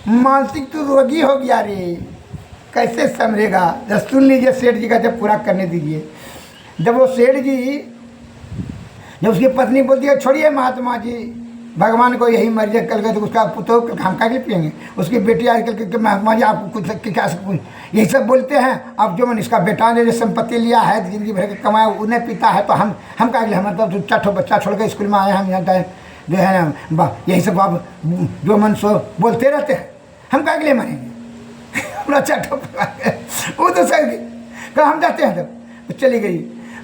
मानसिक तू रोगी हो गया रे, कैसे समझेगा। जब सुन लीजिए सेठ जी का, जब पूरा करने दीजिए। जब वो सेठ जी, जब उसकी पत्नी बोलती है छोड़िए महात्मा जी, भगवान को यही मर्जी कल गए तो उसका पुतो हम क्या पिएंगे। उसकी बेटी आज कल महात्मा जी आपको कुछ क्या यही सब बोलते हैं। अब जो मन इसका बेटा ने जो संपत्ति लिया है, जिंदगी भर के कमाया, उन्हें पीता है, तो हम क्या मतलब तो चठो बच्चा छोड़ कर स्कूल में आए, हम यहाँ जो है ना यही सब आप जो मन सो बोलते रहते हैं, हम क्या के लिए मानेंगे। अपना चठो वो तो सही कहा, हम जाते हैं तब चली गई।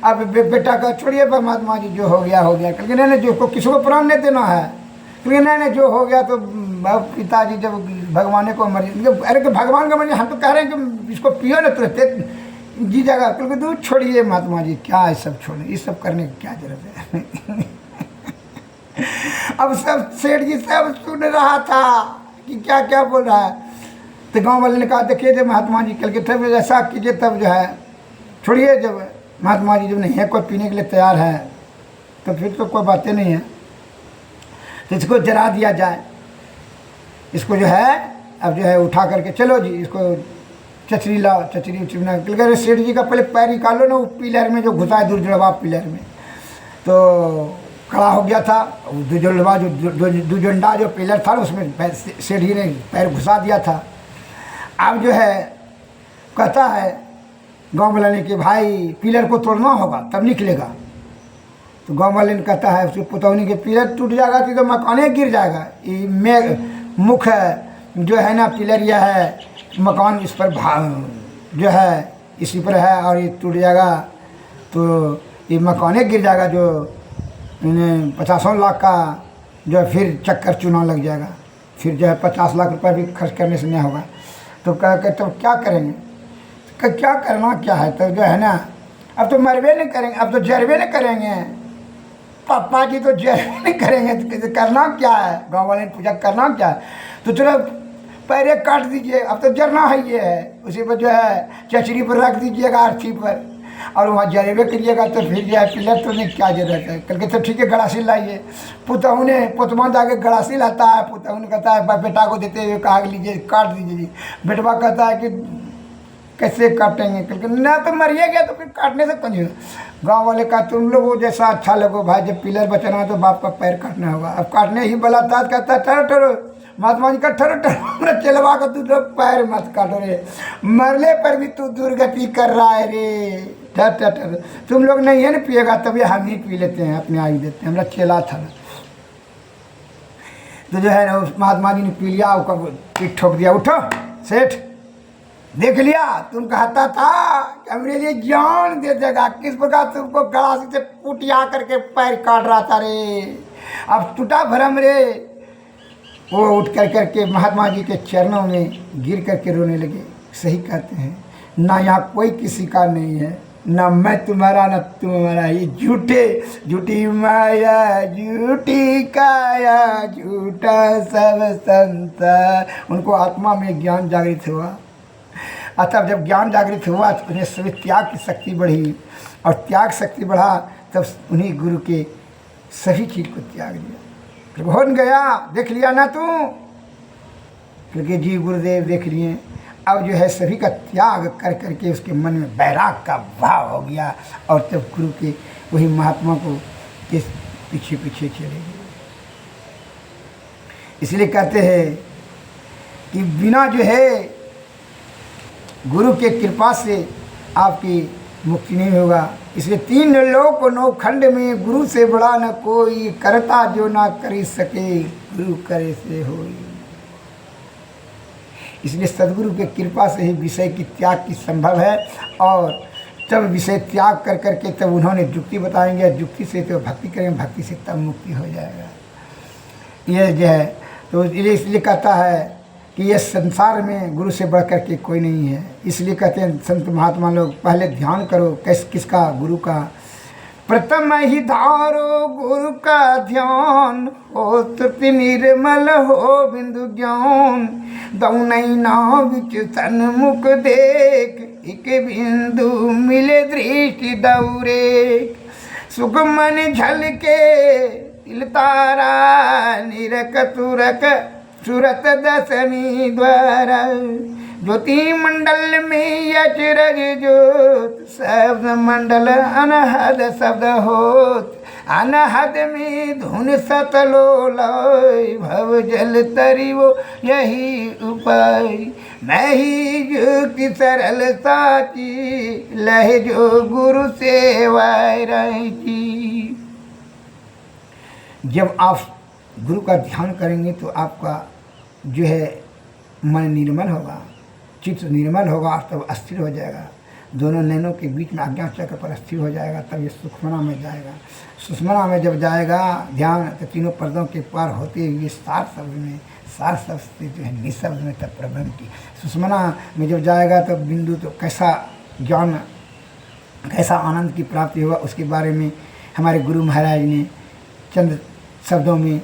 अब बेटा का छोड़िए परमात्मा जी, जो हो गया हो गया। क्योंकि नहीं जो किसी को प्राण नहीं देना है, क्योंकि नहीं जो हो गया तो पिताजी जब भगवान को मर्जी, अरे कि भगवान का मर्जी, हम तो कह रहे हैं कि इसको पियो ना तुरंत जी जाएगा। क्योंकि दूध छोड़िए महात्मा जी, क्या है सब छोड़े, ये सब करने की क्या जरूरत है। अब सब सेठ जी सब सुन रहा था कि क्या क्या बोल रहा है। तो गाँव वाले ने कहा देखिए जब महात्मा जी कल के तब ऐसा कीजिए, तब जो है छोड़िए। जब महात्मा जी जब नहीं है कोई पीने के लिए तैयार है तो फिर तो कोई बातें नहीं है, तो इसको जला दिया जाए। इसको जो है अब जो है उठा करके चलो जी, इसको चचरी लाओ, चचरी उचरी बना कर सेठ जी का पहले पैर निकालो ना, वो पिलर में जो घुसा है दुर्जड़वा पिलर में, तो खड़ा हो गया था। दुर्जड़वा दुजंडा जो पिलर था उसमें सेठ जी ने पैर घुसा दिया था। अब जो है कहता है गांव वाले ने कि भाई पिलर को तोड़ना होगा तब निकलेगा। तो गांव वाले ने कहता है उसके पुतौनी के पिलर टूट जाएगा तो मकाने गिर जाएगा। ये मुख जो है ना पिलर यह है, मकान इस पर जो है इसी पर है और ये टूट जाएगा तो ये मकाने गिर जाएगा, जो 50 लाख का जो है फिर चक्कर चुनाव लग जाएगा, फिर जो है 50 लाख रुपए भी खर्च करने से नहीं होगा। तो कह के तब क्या करेंगे? क्या करना क्या है? तो जो है ना अब तो मरवे नहीं करेंगे, अब तो जरवे नहीं करेंगे, पापा जी तो जरवे नहीं करेंगे, तो करना क्या है? गाँव वाले ने पूछा करना क्या है? तो चलो पैरे काट दीजिए, अब तो जरना है ये है, उसी पर जो है चचरी पर रख दीजिएगा अर्थी पर और वहाँ जरेबे करिएगा तो फिर जो है पिलर तो नहीं क्या जरूरत है। कल के तो ठीक है गड़ासी लाइए। पुतहू ने पुतमा जाके गड़ासी लाता है, पुतहू ने कहता है बेटा को देते हुए कहा लीजिए काट दीजिए जी। बेटवा कहता है कि कैसे काटेंगे? कल के ना तो मरिए गया तो फिर काटने से पंजे। गाँव वाले कहा तुम लोगों जैसा अच्छा लगो भाई, जब पिलर बचाना है तो बाप का पैर काटना होगा। अब काटने ही बला ताज कहता है ठहरो ठहरो महात्मा जी का ठहरो ठहरो, चलवा का तू लोग पैर मत काटो रे, मरने पर भी तू दुर्गति कर रहा है रे, ठहर ठहर ठहर, तुम लोग नहीं है ना पिएगा तभी हम ही पी लेते हैं, अपने आयु देते हैं, हमारा चेला था ना। तो जो है ना उस महात्मा जी ने पी लिया, उसका पीठ ठोक दिया, उठो सेठ देख लिया तुम कहता था कि मेरे लिए जान दे देगा, किस प्रकार तुमको गड़ासी से कुटिया करके पैर काट रहा था रे, अब टूटा भरम रे। वो उठ करके महात्मा जी के चरणों में गिर करके रोने लगे। सही कहते हैं, ना यहाँ कोई किसी का नहीं है, ना मैं तुम्हारा ना तुम हमारा, ये झूठी माया झूठी काया झूठा सब संसार। उनको आत्मा में ज्ञान जागृत हुआ, अतः जब ज्ञान जागृत हुआ तो उन्हें सभी त्याग की शक्ति बढ़ी, और त्याग शक्ति बढ़ा तब उन्हीं गुरु के सभी चीज़ को त्याग दिया। हो गया देख लिया ना तू, क्योंकि जी गुरुदेव देख लिए। अब जो है सभी का त्याग कर करके उसके मन में बैराग का भाव हो गया, और तब गुरु के वही महात्मा को के पीछे पीछे चले गए। इसलिए कहते हैं कि बिना जो है गुरु के कृपा से आपकी मुक्ति नहीं होगा। इसलिए 3 लोक 9 खंड में गुरु से बड़ा न कोई, करता जो ना करी सके गुरु करे से होई। इसलिए सदगुरु के कृपा से ही विषय की त्याग की संभव है, और तब विषय त्याग कर करके तब उन्होंने युक्ति बताएंगे, युक्ति से तो भक्ति करेंगे, भक्ति से तब मुक्ति हो जाएगा। ये जो है तो इसलिए कहता है कि ये संसार में गुरु से बढ़ कर के कोई नहीं है। इसलिए कहते हैं संत महात्मा लोग पहले ध्यान करो किसका? गुरु का। प्रथम ही धारो गुरु का ध्यान, हो श्रुति निर्मल हो बिंदु ज्ञान, दौनई नाव बिच सन्मुख देख, एक बिंदु मिले दृष्टि दौरे, सुख मन झलके तिल तारा, निरक तुरक सूरत दसनी द्वारा, ज्योति मंडल में अचरज ज्योत, शब्द मंडल अनहद शब्द होत, अनहद में धुन सतलोल, भव जल तरिवो यही उपाय, मैं ही युक्ति सरल साची, लह जो गुरु सेवाय रही। जब आप गुरु का ध्यान करेंगे तो आपका जो है मन निर्मल होगा, चित्त निर्मल होगा, तब अस्थिर हो जाएगा, दोनों नैनों के बीच में आज्ञा चक्र पर स्थिर हो जाएगा, तब ये सुषुम्ना में जाएगा। सुषुम्ना में जब जाएगा ध्यान तो तीनों पर्दों के पार होते हुए सार शब्द से जो है निशब्द में तब प्रबंध की। सुषुम्ना में जब जाएगा तो बिंदु तो कैसा ज्ञान कैसा आनंद की प्राप्ति होगा उसके बारे में हमारे गुरु महाराज ने चंद शब्दों में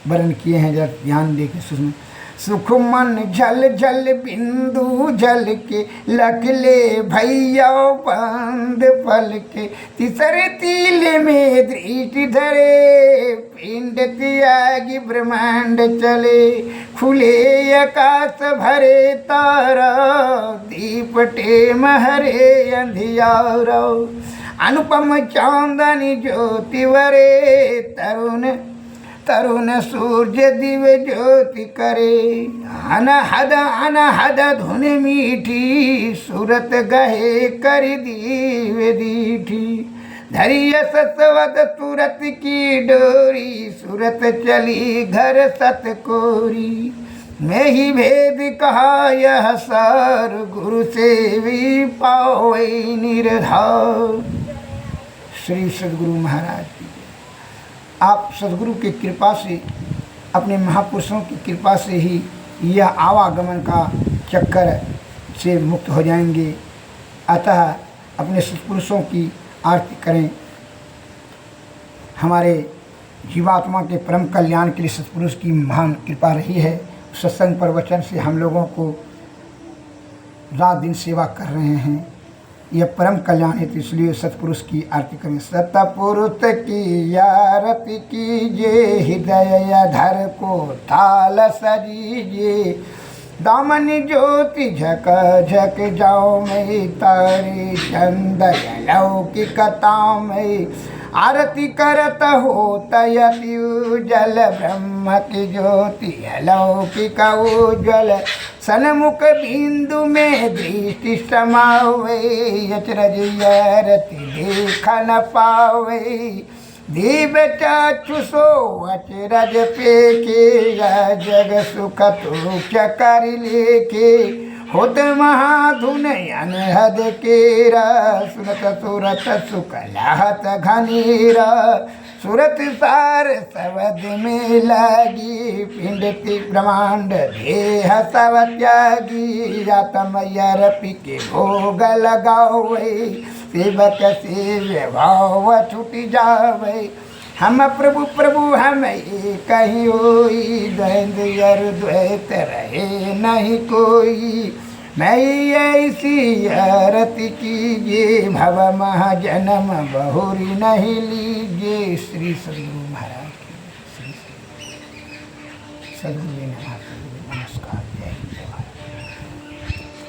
वर्णन किए हैं। जब ध्यान देखे सुषुम्ना, सुख मन झल झल बिंदु जल के, लख ले भैया बंद पल के, तीसरे तिल में दृष्टि धरे, पिंड त्यागी ब्रह्मांड चले, खुले आकाश भरे तारा, दीपटे महरे अंधियारा, अनुपम चांदनी ज्योति वरे, तरुण तरुण सूर्य दिव्य ज्योति करे, अनहद धुन मीठी, सूरत गहे कर दिव्य दीठी। धरिय सतवद सूरत की डोरी, सूरत चली घर सतकोरी। मैं ही भेद कहा यह सार, गुरु से भी पावे निर्धार। श्री सद्गुरु महाराज की। आप सद्गुरु की कृपा से, अपने महापुरुषों की कृपा से ही यह आवागमन का चक्कर से मुक्त हो जाएंगे। अतः अपने सत्पुरुषों की आरती करें। हमारे जीवात्मा के परम कल्याण के लिए सत्पुरुष की महान कृपा रही है। सत्संग प्रवचन से हम लोगों को रात दिन सेवा कर रहे हैं। यह परम कल्याण है, तो इसलिए सत्पुरुष की आरती करें। सतपुरुष की आरती कीजिए, हृदय धर को ताल सजीजिए। दामन ज्योति झक झक जाओ में, तारे चंद लौकिकता में। आरती करत हो तयति उजल, ब्रह्म की ज्योति अलौकिक उज्ज्वल। सन्मुख बिंदु में दृष्टि समावे, अचरज आरती देख न पावे। दीप चाचु सो अचरज पेके, जग सुख तुक्ष कर लेके। होत महाधुन अनहद केरा, सुरत सुरत सुख लहत घनेरा। सुरत सार सवद में लागी, पिंडति ब्रह्मांड देह सब त्यागी। आत्मयर पिके भोग लगावे, सेवक से भाव छूट जावे। हम प्रभु प्रभु हम एक ही होई, द्वैत द्वैत रहे नहीं कोई। मैं ऐसी आरती कीजिए, भव महाजन्म बहुरी नहीं लीजिए। श्री सद्गुरु महाराज की। श्री सद्गुरु नमस्कार। जय